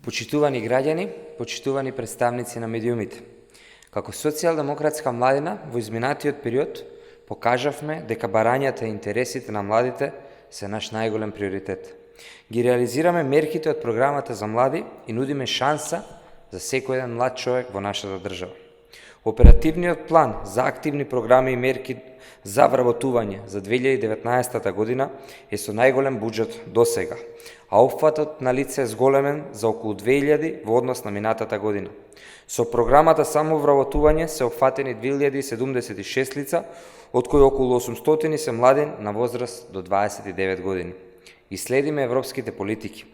Почитувани граѓани, почитувани представници на медиумите. Како социјалдемократска младина во изминатиот период покажавме дека барањата и интересите на младите се наш најголем приоритет. Ги реализираме мерките од програмата за млади и нудиме шанса за секој еден млад човек во нашата држава. Оперативниот план за активни програми и мерки за вработување за 2019 година е со најголем буџет досега, а опфатот на лице е зголемен за околу 2000 во однос на минатата година. Со програмата само вработување се опфатени 2076 лица, од кои околу 800 се млади на возраст до 29 години. И следиме европските политики.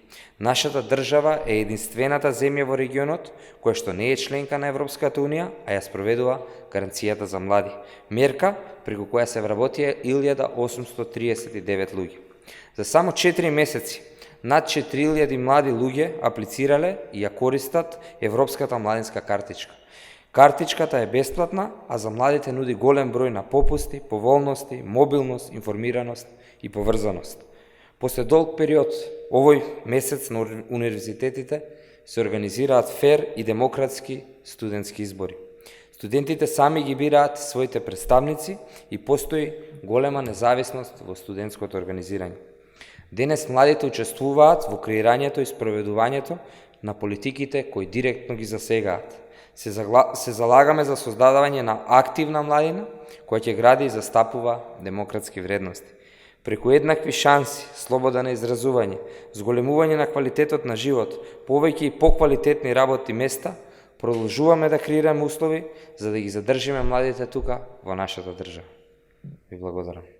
Нашата држава е единствената земја во регионот која што не е членка на Европската Унија, а ја спроведува гаранцијата за млади. Мерка преку која се вработија 1839 луѓе. За само 4 месеци над 4000 млади луѓе аплицирале и ја користат Европската младинска картичка. Картичката е бесплатна, а за младите нуди голем број на попусти, поволности, мобилност, информираност и поврзаност. После долг период, овој месец на универзитетите се организираат фер и демократски студентски избори. Студентите сами ги бираат своите представници и постои голема независност во студентското организирање. Денес младите учествуваат во креирањето и спроведувањето на политиките кои директно ги засегаат. Се залагаме за создавање на активна младина која ќе гради и застапува демократски вредности. Преку еднакви шанси, слобода на изразување, зголемување на квалитетот на живот, повеќе и поквалитетни работни места, продолжуваме да креираме услови за да ги задржиме младите тука во нашата држава. Ви благодарам.